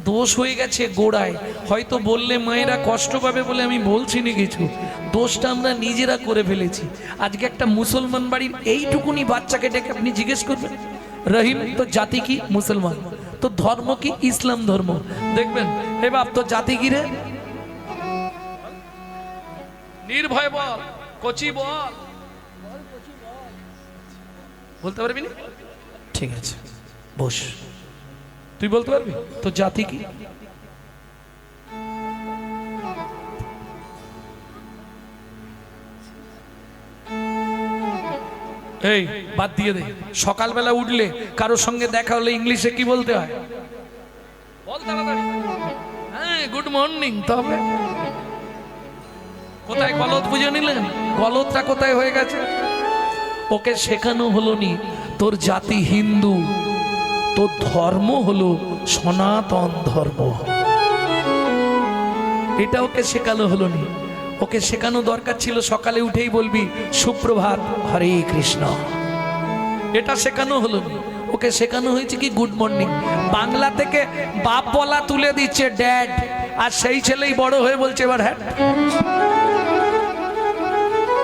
দোষ হয়ে গেছে গোড়ায়। হয়তো বললে মায়েরা কষ্ট পাবে বলে আমি বলছি না কিছু, দোষটা আমরা নিজেরা করে ফেলেছি। আজকে একটা মুসলমান বাড়ির এইটুকুনি বাচ্চাকে ডেকে আপনি জিজ্ঞেস করবেন, রহিম তো জাতি কি? মুসলমান। তো ধর্ম কি? ইসলাম ধর্ম। দেখবেন হে বাপ তো জাতি কি রে? নির্ভয় বল, কচি বল, বলতে পারবি না? ঠিক আছে বস, তুই বলতে পারবি তো জাতি কি? এই বাদ দিয়ে দে, সকালবেলা উঠলে কারোর সঙ্গে দেখা হলে ইংলিশে কি বলতে হয়? বল তাড়াতাড়ি। হ্যাঁ, গুড মর্নিং। তবে কোথায় গলত বুঝে নিলেন? গলতটা কোথায় হয়ে গেছে? ওকে শেখানো হলো নি তোর জাতি হিন্দু, তোর ধর্ম হলো সনাতন ধর্ম। এটা ওকে শেখানো হলো নি। ওকে শেখানো দরকার ছিল সকালে উঠেই বলবি সুপ্রভাত হরে কৃষ্ণ। এটা শেখানো হলো না, ওকে শেখানো হয়েছে কি গুড মর্নিং। বাংলা থেকে বাপ বলা তুলে দিচ্ছে ড্যাড, আর সেই ছেলেই বড় হয়ে বলছে এবার হ্যাঁ।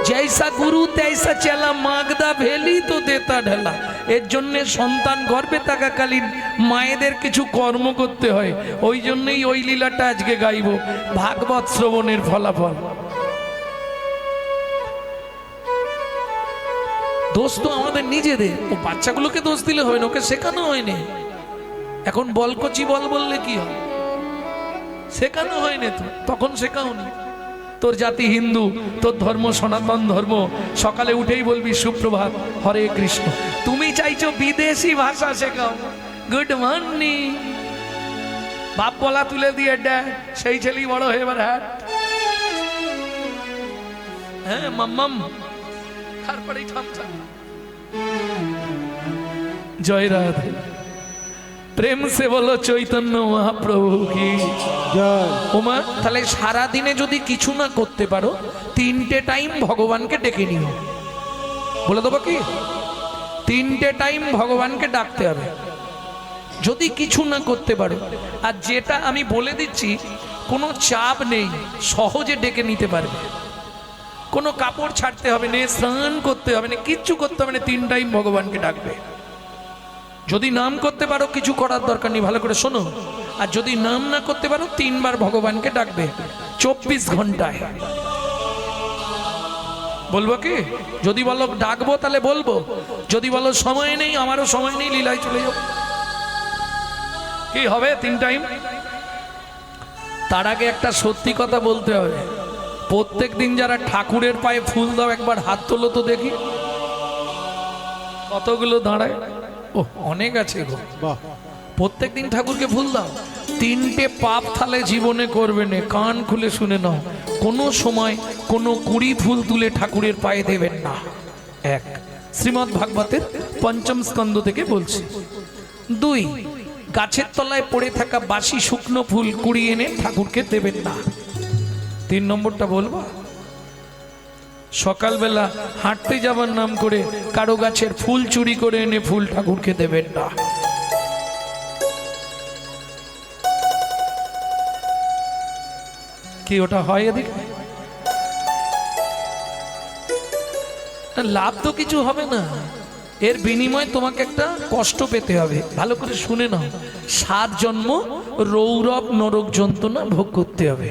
जैसा गुरु तैसा चला मागदा भेली तो देता ढेला। এর জন্য সন্তান গর্ভে থাকাকালীন মায়েদের কিছু কর্ম করতে হয়। ওই জন্যই ওই লীলাটা আজকে গাইব, ভাগবত শ্রবণের ফলাফল। দোষ তো আমাদের নিজেদের। ও বাচ্চাগুলোকে দোষ দিলে হবে না, ওকে শেখানো হয়নি। এখন বল কচি বল বললে কি হয়? শেখানো হয়নি তো, তখন শেখাওনি। তোর জাতি হিন্দু, তোর ধর্ম সনাতন ধর্ম। সকালে উঠেই বলবি সুপ্রভাত হরে কৃষ্ণ। তুমি চাইছো বিদেশি ভাষা শেখাও, গুড মর্নিং। বাপ বলা তুলে দিয়ে ড্যাড, সেই ছেলেই বড় হয়ে এবার হ্যাঁ মাম্মাম, তারপরেই থামছা। জয় রাধে। প্রেম সে বলো চৈতন্য মহাপ্রভু কি জয়। ওমা, তাহলে সারা দিনে যদি কিছু না করতে পারো, 3টে টাইম ভগবানকে ডেকে নিও। বলে দেবো কি? 3টে টাইম ভগবানকে ডাকতে হবে যদি কিছু না করতে পারো। আর যেটা আমি বলে দিচ্ছি কোনো চাপ নেই, সহজে ডেকে নিতে পারবে। কোনো কাপড় ছাড়তে হবে না, স্নান করতে হবে না, কিচ্ছু করতে হবে না, 3 টাইম ভগবানকে ডাকবে। যদি নাম করতে পারো কিছু করার দরকার নেই, ভালো করে শোনো। আর যদি নাম না করতে পারো 3 বার ভগবানকে ডাকবে 24 ঘন্টায়। বলবো কি? যদি বলো ডাকবো তাহলে বলবো, যদি বলো সময় নেই, আমারও সময় নেই, লীলায় চলে যাও, কি হবে? 3 টাইম। তার আগে একটা সত্যি কথা বলতে হবে। প্রত্যেক দিন যারা ঠাকুরের পায়ে ফুল দাও একবার হাত তোলো তো দেখি, কতগুলো দাঁড়ায়? ও অনেক আছে গো। বাহ। প্রত্যেক দিন ঠাকুরকে ফুল দাও। 3টে পাপ তাহলে জীবনে করবে না, কান খুলে শুনে নাও। কোনো সময় কোনো কুড়ি ফুল তুলে ঠাকুরের পায়ে দেবেন না। 1, শ্রীমদ্ ভাগবতের 5ম স্কন্ধ থেকে বলছি। 2, গাছের তলায় পড়ে থাকা বাসি শুকনো ফুল কুড়িয়ে এনে ঠাকুরকে দেবেন না। 3 নম্বরটা বলবো, সকালবেলা হাঁটতে যাবার নাম করে কারো গাছের ফুল চুরি করে এনে ফুল ঠাকুরকে দেবেন না। কি ওটা হয়? এদিকে লাভ তো কিছু হবে না, এর বিনিময়ে তোমাকে একটা কষ্ট পেতে হবে। ভালো করে শুনে নাও, 7 জন্ম রৌরব নরক যন্ত্রণা ভোগ করতে হবে।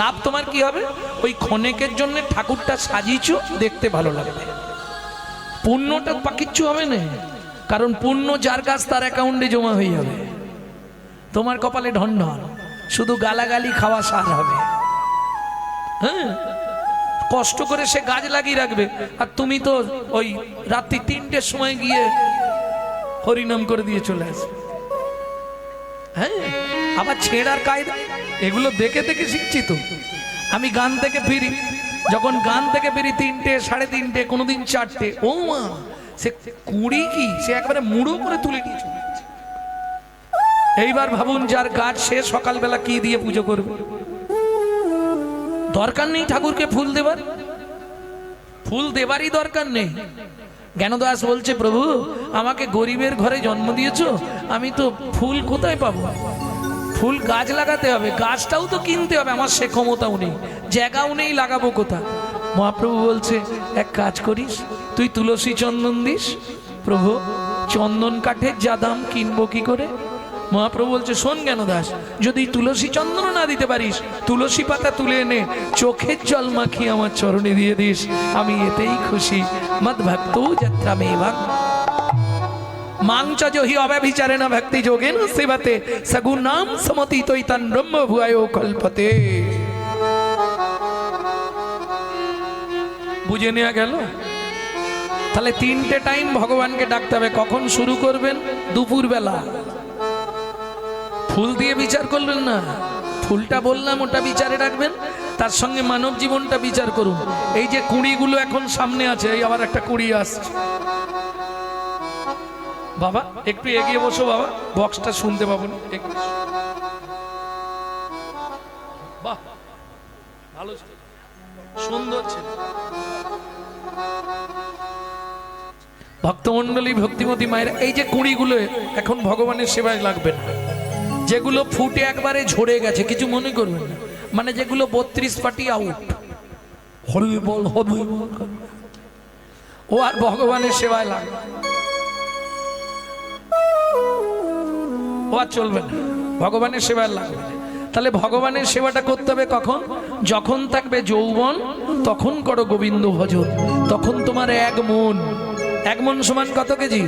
লাভ তোমার কি হবে? ওই ক্ষণেকের জন্য ঠাকুরটা সাজিয়েছো, দেখতে ভালো লাগবে। পুণ্যটা বা কিচ্ছু হবে না, কারণ পুণ্য যার কাছ তার অ্যাকাউন্টে জমা হয়ে যাবে। তোমার কপালে ঢন ঢন, শুধু গালাগালি খাওয়া সার হবে। হ্যাঁ, কষ্ট করে সে গাছ লাগিয়ে রাখবে, আর তুমি তো ওই রাত্রি 3টের সময় গিয়ে হরিনাম করে দিয়ে চলে আসবে। হ্যাঁ, আবার ছেঁড়ার কায়দা এগুলো দেখে দেখে শিখছি তো। আমি গান থেকে ফিরি, যখন গান থেকে ফিরি 3টে, 3:30, কোনোদিন 4টে। ও মা, সে কুড়ি কি সে একবারে মুড়ো করে তুলে নিয়েছে। এইবার ভাবুন, যার গাছ সে সকালবেলা কি দিয়ে পুজো করবে? দরকার নেই ঠাকুরকে ফুল দেবার, ফুল দেবারই দরকার নেই। জ্ঞানদাস বলছে, প্রভু আমাকে গরিবের ঘরে জন্ম দিয়েছো, আমি তো ফুল কোথায় পাবো? ফুল গাছ লাগাতে হবে, গাছটাও তো কিনতে হবে, আমার সে ক্ষমতাও নেই, জায়গাও নেই, লাগাবো কোথা? মহাপ্রভু বলছে, এক কাজ করিস, তুই তুলসী চন্দন দিস। প্রভু চন্দন কাঠের যা দাম, কিনবো কি করে? মহাপ্রভু বলছে, শোন জ্ঞানদাস, যদি তুলসী চন্দন না দিতে পারিস, তুলসী পাতা তুলে এনে চোখের জল মাখিয়ে আমার চরণে দিয়ে দিস, আমি এতেই খুশি। মদ ভক্ত যাত্রা মেভাগ মাংচ জহি অব্যভিচারে না ভক্তি যোগে না সেবাতে সগুনাম সমতি তৈতন ব্রহ্ম ভুয়ায় কল্পতে। বুঝে নেওয়া গেল? তাহলে তিনটে টাইম ভগবানকে ডাকতে হবে। কখন শুরু করবেন? দুপুর বেলা। ফুল দিয়ে বিচার করলেন না, ফুলটা বললাম ওটা বিচারে রাখবেন, তার সঙ্গে মানব জীবনটা বিচার করুন। এই যে কুড়িগুলো এখন সামনে আছে, এই আবার একটা কুড়ি আসছে। বাবা একটু এগিয়ে বসো, বাবা বক্সটা শুনতে পাবো না। বাহ ভালো ছিল, সুন্দর ছিল। ভক্তমণ্ডলী, ভক্তিমতী মায়ের, এই যে কুড়িগুলো এখন ভগবানের সেবায় লাগবে না। যেগুলো ফুটে একবারে ঝরে গেছে, কিছু মনে করবেন না, মানে যেগুলো 32 পাটি আউট, হরি বল হরি বল, ও আর ভগবানের সেবায় লাগবে, ও আর চলবে না, ভগবানের সেবায় লাগবে। তাহলে ভগবানের সেবাটা করতে হবে কখন? যখন থাকবে যৌবন, তখন করো গোবিন্দ ভজন। তখন তোমার এক মন, এক মন সমান কত কেজি?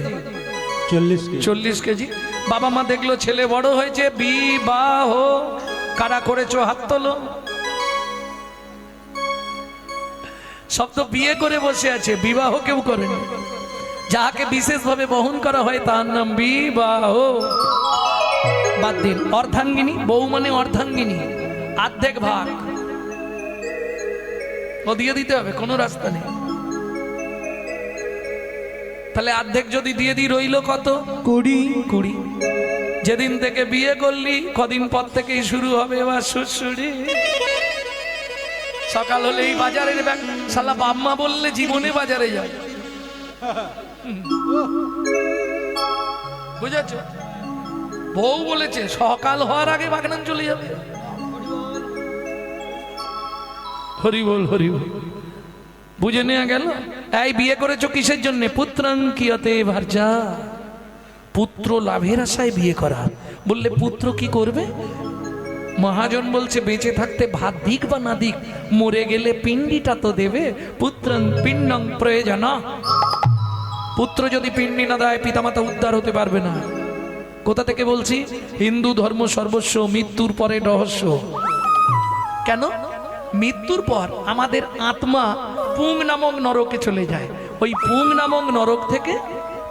40 কেজি। বাবা মা দেখলো ছেলে বড় হয়েছে, বিবাহ কারা করেছো হাত তোলো। সব তো বিয়ে করে বসে আছে, বিবাহ কেউ করেনি। যাহাকে বিশেষভাবে বহন করা হয় তার নাম বিবাহ। বাদ দিন। অর্ধাঙ্গিনী, বউ মানে অর্ধাঙ্গিনী, অর্ধেক ভাগ ও দিয়ে দিতে হবে, কোনো রাস্তা নেই। তাহলে অর্ধেক যদি দিয়ে দিই, রইল কত? 20। যেদিন থেকে বিয়ে করলি কদিন পর থেকেই শুরু হবে এবার শ্বশুরি। সকাল হলেই বাজারের ব্যাগ, শালা বাম্মা বললে জীবনে বাজারে যায়, বুঝেছ? বউ বলেছে সকাল হওয়ার আগে বাগনান চলে যাবে। হরি বল, হরি বল। বুঝে নেওয়া গেল? এই বিয়ে করেছো কিসের জন্য? পুত্রাং কিয়তে ভার্যা, পুত্র লাভের আশায় বিয়ে করা। বললে পুত্র কি করবে? মহাজন বলছে বেঁচে থাকতে ভাত দিক বা না দিক, মরে গেলে পিণ্ডিটা তো দেবে। পুত্রাং পিণ্ডং প্রয়োজন। পুত্র যদি পিণ্ডি না দেয়, পিতামাতা উদ্ধার হতে পারবে না। কোথা থেকে বলছি? হিন্দু ধর্ম সর্বস্ব, মৃত্যুর পরে রহস্য। কেন? মৃত্যুর পর আমাদের আত্মা পুং নামক নরকে চলে যায়। ওই পুং নামক নরক থেকে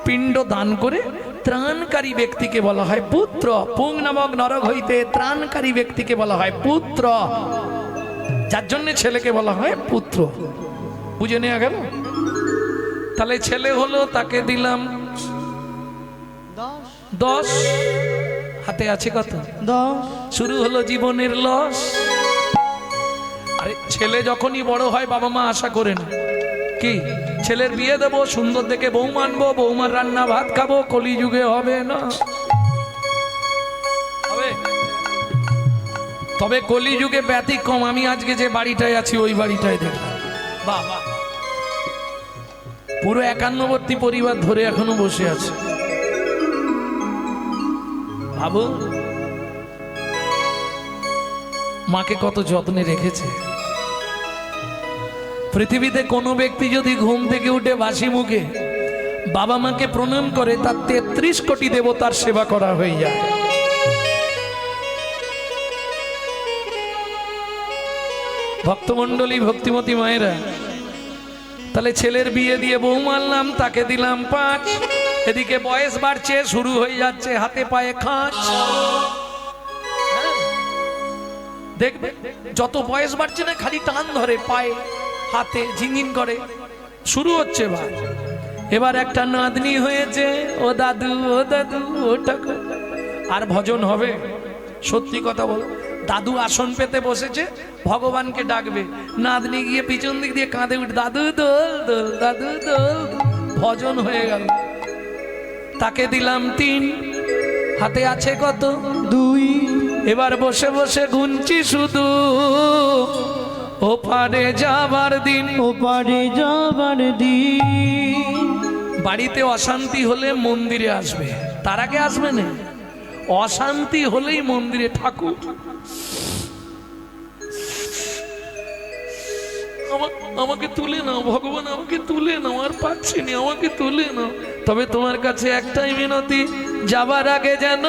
পিণ্ড দান করে ত্রাণকারী ব্যক্তিকে বলা হয় পুত্র। পুং নামক নরক হইতে ত্রাণকারী ব্যক্তিকে বলা হয় পুত্র, যার জন্য ছেলেকে বলা হয় পুত্র। বুঝে নেওয়া গেল? তাহলে ছেলে হলো, তাকে দিলাম 10, হাতে আছে কত? 10। শুরু হলো জীবনের লস। আরে ছেলে যখনই বড় হয় বাবা মা আশা করে না কি ছেলের বিয়ে দেবো, সুন্দর দেখে বউ মানবো, বৌমার রান্না ভাত খাবো। কলিযুগে হবে না, হবে। তবে কলিযুগে ব্যতিক্রম। আমি আজকে যে বাড়িটায় আছি ওই বাড়িটায় দেখলাম, বাবা পুরো 51বর্তী পরিবার ধরে এখনো বসে আছে। ভাবো মাকে কত যত্নে রেখেছে। পৃথিবীতে কোনো ব্যক্তি যদি ঘুম থেকে উঠে বাসি মুখে বাবা মাকে প্রণাম করে, তার 33 কোটি দেবতার সেবা করা হয়ে যায়। ভক্তমণ্ডলী, ভক্তিমতী মায়েরা, তাহলে ছেলের বিয়ে দিয়ে বউ মানলাম, তাকে দিলাম 5। এদিকে বয়স বাড়ছে, শুরু হয়ে যাচ্ছে হাতে পায়ে খাঁচ। দেখবে যত বয়স বাড়ছে না, খালি টান ধরে পায়ে হাতে, ঝিনঝিন করে। শুরু হচ্ছে এবার একটা নাতনি হয়েছে, ও দাদু, ও দাদু, ও ঠাকুর। আর ভজন হবে? সত্যি কথা বল, দাদু আসন পেতে বসেছে, ভগবানকে ডাকবে, নাতনি গিয়ে পিছন দিক দিয়ে কাঁধে উঠে দাদু দোল দোল, দাদু দোল, ভজন হয়ে গেল। তাকে দিলাম 3, হাতে আছে কত 2। এবার বসে বসে গুনছি শুধু ওপারে যাবার দিন। ওপারে যাবার দিন। বাড়িতে অশান্তি হলে মন্দিরে আসবে, তার আগে আসবে না। অশান্তি হলেই মন্দিরে, ঠাকুর আমাকে তুলে নাও, ভগবান আমাকে তুলে নাও, আর পাচ্ছি না, আমাকে তুলে নাও। তবে তোমার কাছে একটাই মিনতি, যাবার আগে যেন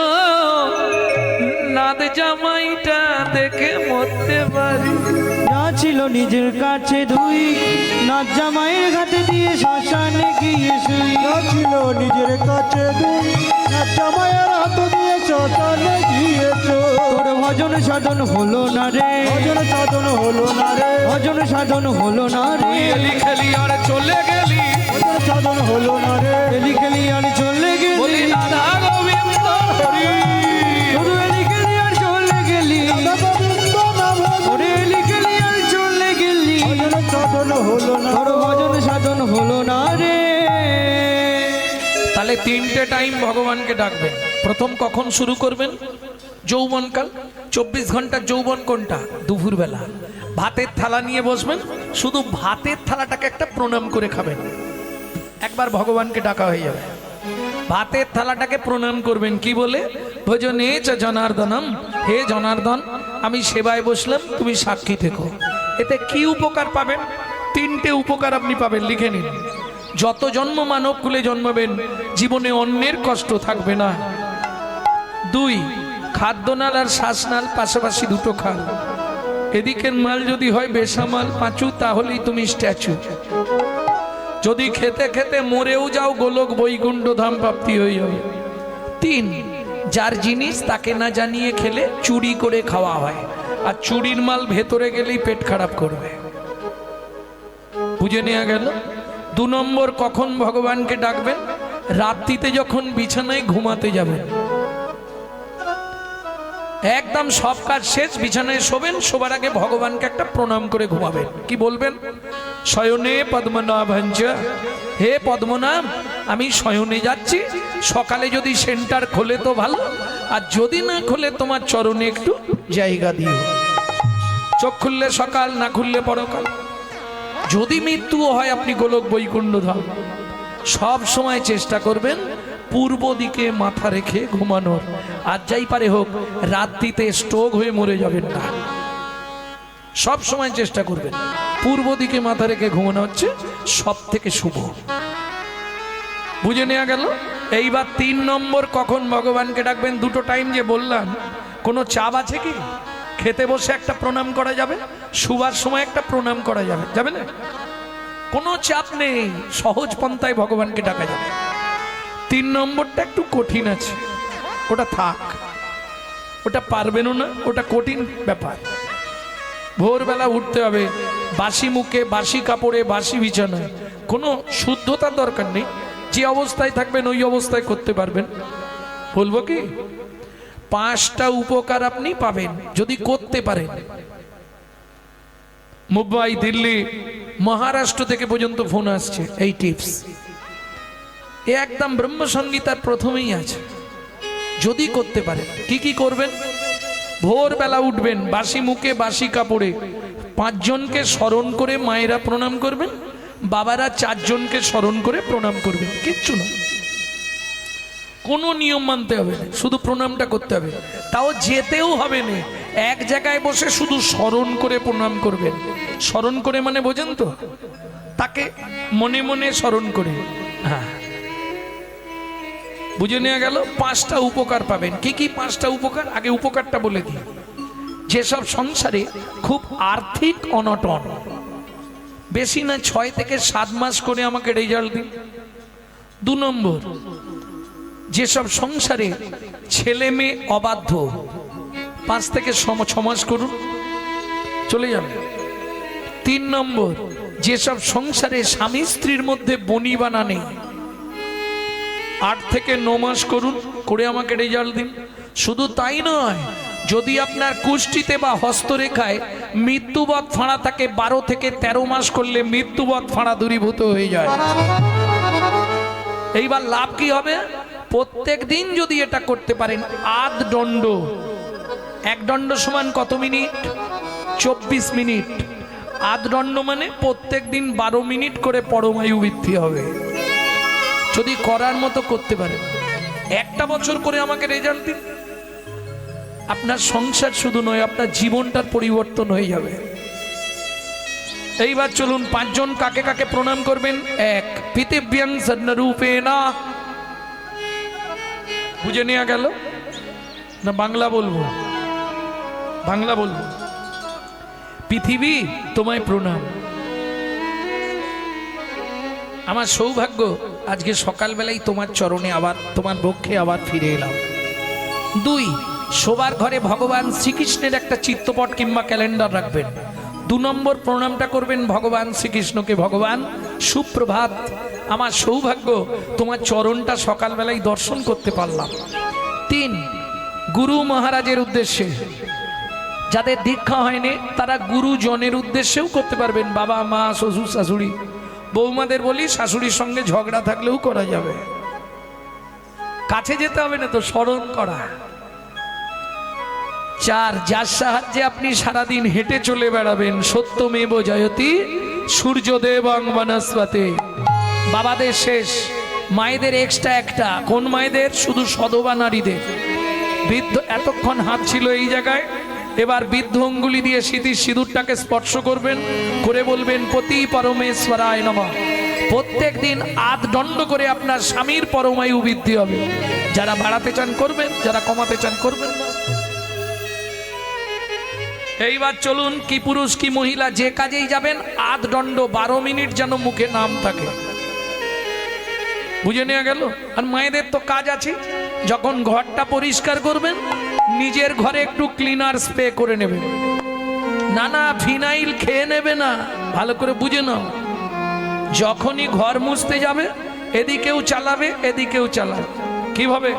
নাদ জামাইটা দেখে মরতে পারি। যা ছিল নিজের কাছে 2, নাচ জামাইয়ের ঘাটে দিয়ে শ্মশানে গিয়ে শুই। যা ছিল নিজের কাছে 2, নাচ জামাইয়ের হাত দিয়ে শ্মশানে গিয়েছো। তোর ভজন সাধন হলো না রে, ভজন সাধন হলো না রে, ভজন সাধন হলো না রে। খেলি খেলি আর চলে গেলি, ভজন সাধন হলো না রে। খেলি খেলি আর চলে বলি গেলি, রাধা গোবিন্দ হরি। শুধু এলি খেলি আর চলে গেলি, রাধা গোবিন্দ নাম ওরে এলি খেলি আর চলে গেলি। ভজন সাধন হলো না। তোর ভজন সাধন হলো না রে। তাহলে 3টে টাইম ভগবানকে ডাকবেন। প্রথম কখন শুরু করবেন? যৌবনকাল। 24 ঘন্টার যৌবন কোনটা? দুপুরবেলা। ভাতের থালা নিয়ে বসবেন, শুধু ভাতের থালাটাকে একটা প্রণাম করে খাবেন, একবার ভগবানকে ডাকা হয়ে যাবে। ভাতের থালাটাকে প্রণাম করবেন কি বলে? ভজনে চ জনার্দনম, হে জনার্দন আমি সেবায় বসলাম, তুমি সাক্ষী থেকো। এতে কি উপকার পাবেন? 3টে উপকার আপনি পাবেন, লিখে নিন। যত জন্ম মানব কুলে জন্মাবেন, জীবনে অন্যের কষ্ট থাকবে না। 2, খাদ্যনাল আর শ্বাসনাল পাশাপাশি 2টো খান। এদিকের মাল যদি হয় বেসামাল পাঁচু, তাহলেই তুমি স্ট্যাচু। যদি খেতে খেতে মরেও যাও, গোলক বৈকুণ্ঠ ধাম প্রাপ্তি হয়ে যাবে। 3, যার জিনিস তাকে না জানিয়ে খেলে চুরি করে খাওয়া হয়, আর চুরির মাল ভেতরে গেলেই পেট খারাপ করবে। বুঝে নেওয়া গেল? 2 নম্বর, কখন ভগবানকে ডাকবেন? রাত্রিতে যখন বিছানায় ঘুমাতে যাবেন, একদম সব কাজ শেষ, বিছানায় শোবেন, শোবার আগে ভগবানকে একটা প্রণাম করে ঘুমাবেন। কি বলবেন? শয়নে পদ্মনাভঞ্চ, হে পদ্মনাভ আমি শয়নে যাচ্ছি, সকালে যদি সেন্টার খোলে তো ভালো, আর যদি না খোলে তোমার চরণে একটু জায়গা দিও। চোখ খুললে সকাল, না খুললে পরকাল। যদি মৃত্যুও হয় আপনি গোলক বৈকুণ্ঠ ধাম। সব সময় চেষ্টা করবেন পূর্ব দিকে মাথা রেখে ঘুমানোর, আর যাই পারে হোক রাত্রিতে স্ট্রোক হয়ে মরে যাবেন না। সব সময় চেষ্টা করবেন পূর্ব দিকে মাথা রেখে ঘুমানো, হচ্ছে সব থেকে শুভ। বুঝে নেওয়া গেল? এইবার 3 নম্বর, কখন ভগবানকে ডাকবেন? 2টো টাইম যে বললাম, কোনো চাপ আছে কি? খেতে বসে একটা প্রণাম করা যাবে, শুবার সময় একটা প্রণাম করা যাবে, যাবে না? কোনো চাপ নেই, সহজ পন্থায় ভগবানকে ডাকা যাবে। 3 নম্বরটা একটু কঠিন আছে, ওটা থাক, ওটা পারবেনও না, ওটা কঠিন ব্যাপার। ভোরবেলা উঠতে হবে, বাসি মুখে, বাসি কাপড়ে, বাসি বিছানায়, কোনো শুদ্ধতার দরকার নেই। যে অবস্থায় থাকবেন ওই অবস্থায় করতে পারবেন। বলবো কি? 5টা উপকার আপনি পাবেন যদি করতে পারেন। মুম্বাই, দিল্লি, মহারাষ্ট্র থেকে পর্যন্ত ফোন আসছে এই টিপস। এ একদম ব্রহ্মসংগীতার প্রথমেই আছে, যদি করতে পারেন। কি কি করবেন? ভোরবেলা উঠবেন, বাসি মুখে, বাসি কাপড়ে 5 জনকে স্মরণ করে মায়েরা প্রণাম করবেন, বাবারা 4 জনকে স্মরণ করে প্রণাম করবেন। কিচ্ছু না, কোনো নিয়ম মানতে হবে না, শুধু প্রণামটা করতে হবে। তাও যেতেও হবে না, এক জায়গায় বসে শুধু স্মরণ করে প্রণাম করবেন। স্মরণ করে মানে বোঝেন তো? তাকে মনে মনে স্মরণ করে। হ্যাঁ, বুঝে নেওয়া গেল? 5টা উপকার পাবেন। কি কি 5টা উপকার? আগে উপকারটা বলে দিই। যেসব সংসারে খুব আর্থিক অনটন, বেশি না 6 থেকে 7 মাস করে আমাকে রেজাল্ট দিন। 2 নম্বর, যেসব সংসারে ছেলে মেয়ে অবাধ্য, 5 থেকে 6 মাস করুন, চলে যাবে। 3 নম্বর, যেসব সংসারে স্বামী স্ত্রীর মধ্যে বনিবানা নেই, 8 থেকে 9 মাস করুন, করে আমাকে রেজাল্ট দিন। শুধু তাই নয়, যদি আপনার কুষ্টিতে বা হস্তরেখায় মৃত্যুবৎ ফাঁড়া থাকে 12 থেকে 13 মাস করলে মৃত্যুবৎ ফাঁড়া দূরীভূত হয়ে যায়। এইবার লাভ কি হবে? প্রত্যেক দিন যদি এটা করতে পারেন, আধ দণ্ড, এক দণ্ড সমান কত মিনিট? 24 মিনিট। আধ দণ্ড মানে প্রত্যেক দিন 12 মিনিট করে পরমায়ু বৃদ্ধি হবে। যদি করার মতো করতে পারেন, একটা বছর করে আমাকে রেজাল্ট দিন, আপনার সংসার শুধু নয়, আপনার জীবনটার পরিবর্তন হয়ে যাবে। এইবার চলুন 5 জন কাকে কাকে প্রণাম করবেন। 1 পৃথিব্যাং সন্নরূপেণা, বুঝে নেওয়া গেল না? বাংলা বলবো, বাংলা বলবো। পৃথিবী তোমায় প্রণাম। আমার সৌভাগ্য আজকে সকালবেলায় তোমার চরণে আবার, তোমার বক্ষে আবার ফিরে এলাম। 2 শোবার ঘরে ভগবান শ্রীকৃষ্ণের একটা চিত্রপট কিংবা ক্যালেন্ডার রাখবেন। 2 নম্বর প্রণামটা করবেন ভগবান শ্রীকৃষ্ণকে, ভগবান সুপ্রভাত, আমার সৌভাগ্য তোমার চরণটা সকালবেলায় দর্শন করতে পারলাম। 3 গুরু মহারাজের উদ্দেশ্যে, যাদের দীক্ষা হয়নি তারা গুরুজনের উদ্দেশ্যেও করতে পারবেন। বাবা মা শ্বশুর শাশুড়ি, বৌমাদের বলি শাশুড়ির সঙ্গে ঝগড়া থাকলেও করা যাবে, কাছে যেতে হবে না তো, স্মরণ করা। 4 যার সাহায্যে আপনি সারাদিন হেঁটে চলে বেড়াবেন, সত্যমেব জয়তি সূর্যদেবং বনস্পতে। বাবাদের শেষ, মায়েদের এক্সট্রা একটা। কোন মায়েদের? শুধু সধবা নারীদের। বৃদ্ধ এতক্ষণ হাত ছিল এই জায়গায়, এবার বৃদ্ধ অঙ্গুলি দিয়ে স্মৃতির সিঁদুরটাকে স্পর্শ করবেন, করে বলবেন পতি পরমেশ্বরায় নমঃ। প্রত্যেক দিন আধ দণ্ড করে আপনার স্বামীর পরমায়ু বৃদ্ধি হবে। যারা বাড়াতে চান করবেন, যারা কমাতে চান করবেন না। এইবার চলুন, কি পুরুষ কি মহিলা যে কাজেই যাবেন, আধ দণ্ড 12 মিনিট যেন মুখে নাম থাকে। বুঝে নেওয়া গেল? আর মায়েদের তো কাজ আছে, যখন ঘরটা পরিষ্কার করবেন নিজের ঘরে একটু ক্লিনার স্প্রে করে নেবেন। না না, ফিনাইল খেয়ে নেবে না, ভালো করে বুঝে নাও। যখনই ঘর মুছতে যাবে এদিকেও চালাবে এদিকেও চালাবে। কিভাবে?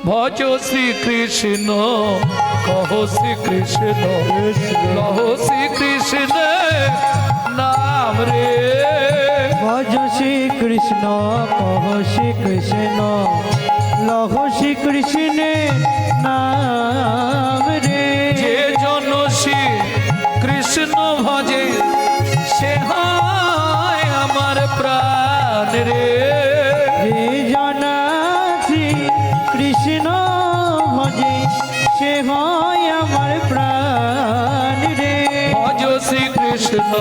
ভজ শ্রীকৃষ্ণ, কহ শ্রীকৃষ্ণ, লহ শ্রীকৃষ্ণ নাম রে। ভজ শ্রীকৃষ্ণ, কহ শ্রীকৃষ্ণ, লহ শ্রীকৃষ্ণের নাম রে। যে জন শ্রী কৃষ্ণ ভজে সে হয় আমার প্রাণ রে। যে জনা শ্রী কৃষ্ণ ভজে সে হয় আমার প্রাণ রে। ভজ শ্রীকৃষ্ণ,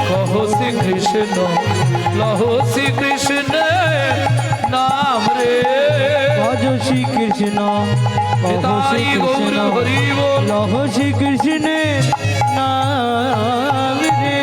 কহ শ্রীকৃষ্ণ, লহ শ্রীকৃষ্ণ নাম রে। ভজ শ্রীকৃষ্ণ, কহ তাই গৌর শ্রীকৃষ্ণ, হরি বল। লহ শ্রীকৃষ্ণের নাম রে।